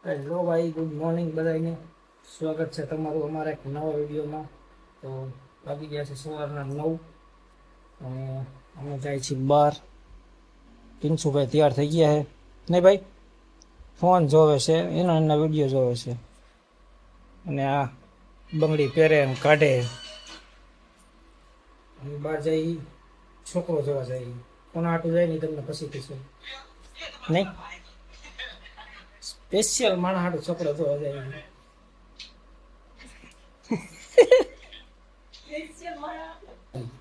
Hello ભાઈ, good morning બધાને. સ્વાગત છે તમારું અમારા એક નવા વિડીયોમાં. તો વાગી ગયા છે સવારના 9 અને અમે જાય છીએ બહાર. પિન્સુભાઈ તૈયાર થઈ ગયા છે નહીં ભાઈ? ફોન જોવે છે, એના વિડીયો જોવે છે. અને આ બંગડી પહેરે અને કાઢે. અને બહાર જઈ છોકરો જોવા જાય. કોના આટું જાય નહીં તમને પછી કહીશું નહીં. સ્પેશિયલ માણસ હાટું છોકરો જોવા જાય.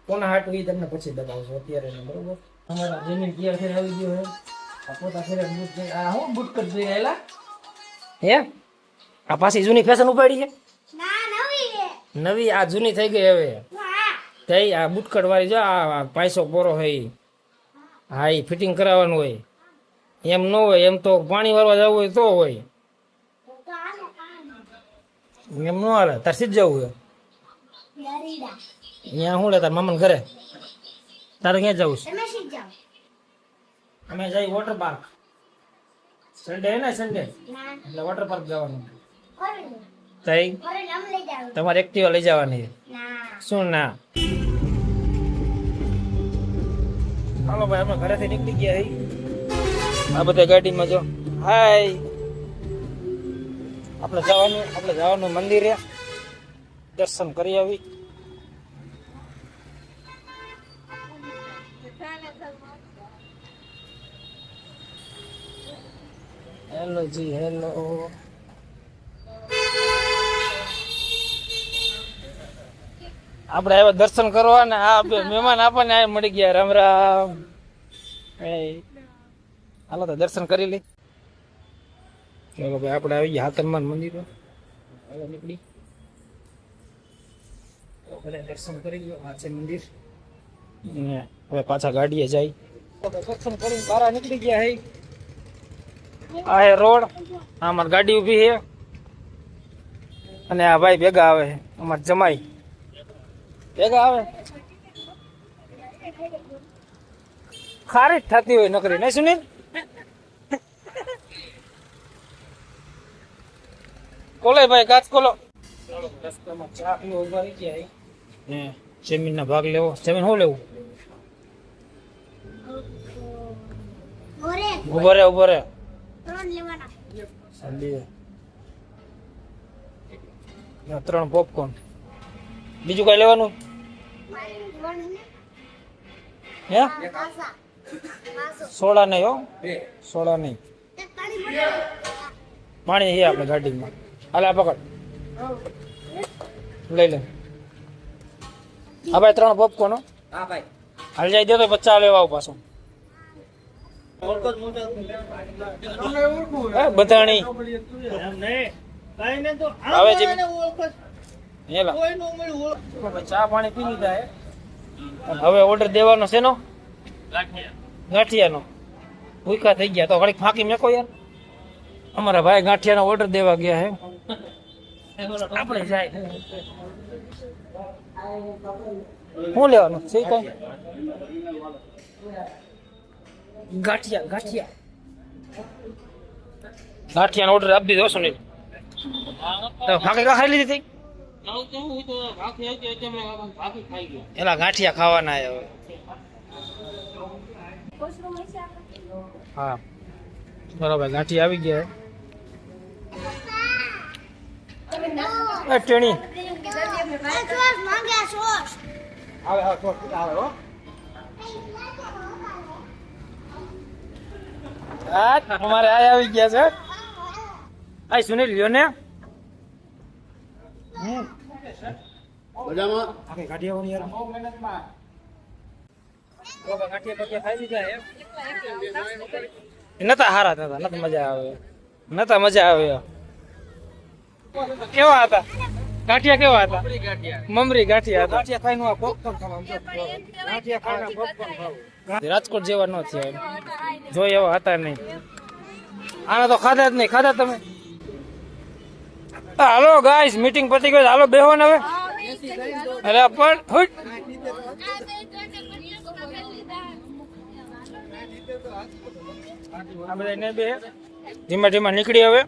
કોના હાટું એ તમને પછી દબાવશો અત્યારે ને, બરોબર? અમારા જમીન તૈયાર થઈ આવી ગયો છે. આ પોતા ફેરે બૂટ જઈ આ હું બૂટ કટ જોઈ આવેલા હે. આ પાછી જૂની ફેશન ઉપાડી છે. નવી આ જૂની થઈ ગઈ હવે. થઈ આ બુટકટ વાળી જો આ પાયસો પોરો હોય. હા, એ ફિટિંગ કરાવવાનું હોય. એમ ન હોય, એમ તો પાણી વાળવા જવું હોય તો હોય. એમ ન હાલે. તાર સીધ જવું હોય અહીંયા શું લે તાર મામાને ઘરે? તારે ક્યાં જવું છે? અમે જઈ વોટર પાર્ક. સન્ડે હે ને, સન્ડે એટલે વોટર પાર્ક જવાનું. તઈ તમારે એક્ટિવા લઈ જવાની? શું ના? હાલો ભાઈ, અમે ઘરેથી નીકળી ગયા. આ બધા ગાડીમાં જો. હાય, આપણે જવાનું મંદિરે દર્શન કરી આવી. હેલો જી, હેલો. આપણે આવ્યા દર્શન કરવા ને આ મહેમાન આપણને આ મળી ગયા. રામ રામ. હાલો તો દર્શન કરી લઈ. ચાલો ભાઈ, આપણે આવી ગયા હાતરમાન મંદિર. નીકળી દર્શન કરી ગયો. આ છે મંદિર. હવે પાછા ગાડીએ જાય. દર્શન કરીને બહાર નીકળી ગયા. હે આ હે રોડ. આ અમારી ગાડી ઊભી છે અને આ ભાઈ ભેગા આવે. અમારે જમાઈ ભેગા આવે. ખારી જ થતી હોય નોકરી, નહીં સુનિલ? કોલે ભાઈ, કાચ કોલો. રસ્તામાં ચા પીવા ઉભા રહી ગયા ને જમીનના ભાગ લેવો. જમીન શું લેવું? ઉભો રે, ઉભો રે. ત્રણ પોપકોર્ન. બીજું કઈ લેવાનું હે? સોડા નહીં હો, સોડા નહીં. પાણી છે આપણે ગાડીમાં. હાલ પકડ, લઈ લે. હા ભાઈ, 3 પોપકોર્ન. હાલ જાય દે તો 50 લેવા આવું પાછું. બધાણી આવે છે. ચા પાણી પી લીધા. હવે ઓર્ડર દેવાનો છે નો ગાંઠિયાનો. ભૂખા થઈ ગયા તો ઘડીક ફાંકી મેકો યાર. અમારા ભાઈ ગાંઠિયાનો ઓર્ડર દેવા ગયા હે. આપણે જાય. શું લેવાનું છે? કઈ ગાંઠિયાનો ઓર્ડર આપી દીધો. સુનિલ ફાંકી કા ખાઈ લીધી? એલા ગાંઠિયા ખાવાના. હવે હા બરાબર, ગાંઠિયા આવી ગયા. ટેણી અમારે આ આવી ગયા છે. આ સુનિલ લ્યો ને નતા હારા હતા, નતા મજા આવે, નતા મજા આવે. કેવા હતા ગાંઠિયા? કેવા હતા? મમરી ગાંઠિયા હતા. ગાંઠિયા ખાઈને પોપકોર્ન ખાવા. રાજકોટ જેવા ન થયા, જોઈ એવા હતા નહીં. આના તો ખાધા જ નહીં. ખાધા તમે? હાલો ગાઈસ, મીટિંગ પતી ગઈ. હાલો બેહો ને હવે. અરે પણ આ બધા ને બે ધીમે ધીમે નીકળી. હવે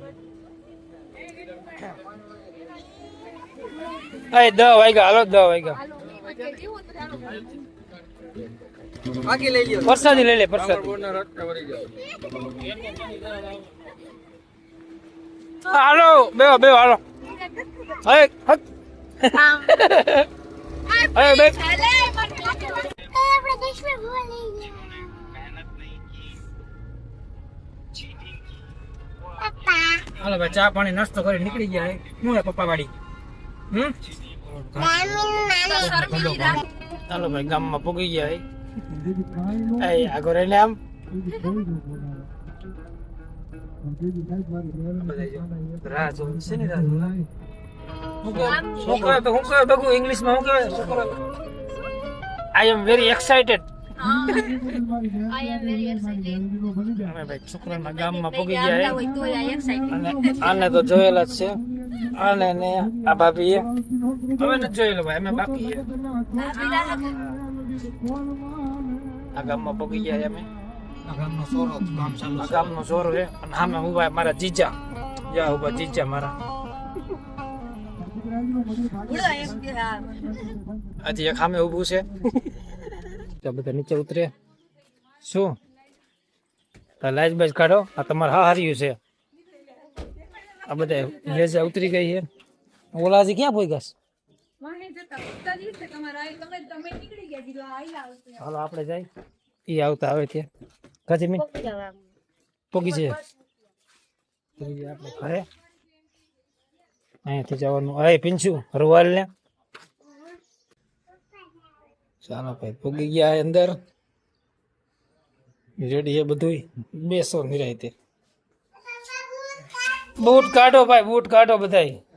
એ 10 વાગ્યા હાલો 10 વાગ્યા બાકી લઈ લ્યો પ્રસાદી લઈ લે પ્રસાદી હાલો બે હાલો હે હટ અરે બે હાલો ભાઈ ચા પાણી નાસ્તો કરી નીકળી ગયા હું હે પપ્પા વાડી ચાલો ભાઈ ગામમાં પોગી ગયા એ આગળ રહીને આમ રાહ જોવું છે ને છોકરા ઇંગ્લિશમાં શું કહેવાય છોકરા આઈ એમ વેરી એક્સાઇટેડ અમે ભાઈ છોકરાના ગામમાં પોગી ગયા અને આને તો જોયેલા જ છે આને ને આ ભાભીએ હવે નથી જોયેલો ભાઈ અમે બાકી આ ગામમાં પોગી ગયા અમે ગામનો સોરો છે અને સામે ઉભા મારા જીજા જ્યાં ઉભા જીજા મારા હજી એક સામે ઉભું છે બધા નીચે ઉતરે શું લાઈટ બાઈટ કાઢો આ તમારે હાર્યું છે આ બધા લેજા ઉતરી ગઈ છે ઓલા હજી ક્યાં પોઈ ગસ હાલો આપણે જાય ઈ આવતા આવે ત્યાં કાજી મી પોગી છે આપણે ઘરે અહીંયાથી જવાનું અરે પીંછું રૂવાલ ને ચાલો ભાઈ પોગી ગયા અંદર રેડી છે બધું બેસો નિરાયતે બૂટ કાઢો ભાઈ બૂટ કાઢો બધાય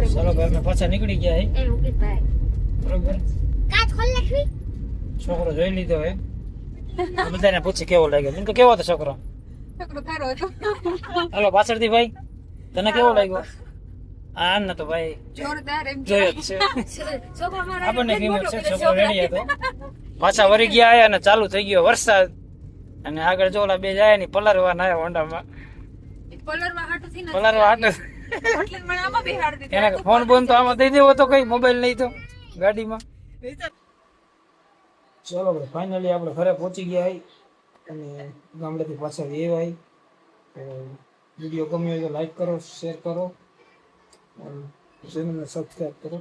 ચાલો ભાઈ અમે પાછા નીકળી ગયા બરોબર છોકરો જોઈ લીધો હે બધાને પૂછી કેવો લાગ્યો મને કેવો હતો છોકરો હાલો પાછળથી ભાઈ તને કેવો લાગ્યો આ ને તો ભાઈ જોયો જ છે આપણને કિંમત છે છોકરો રેડી હતો પાછા વળી ગયા આયા અને ચાલુ થઈ ગયો વરસાદ અને આગળ જો ઓલા બે જાય ને પલરવા ના હોન્ડામાં પલરવા હાટ એને ફોન બોન તો આમાં દઈ દેવો તો કઈ મોબાઈલ નહીં તો ગાડીમાં ચલો ભાઈ ફાઇનલી આપણે ઘરે પહોંચી ગયા અને ગામડેથી પાછા આવ્યા તો વિડીયો ગમ્યો હોય તો લાઈક કરો શેર કરો ચેનલને સબસ્ક્રાઈબ કરો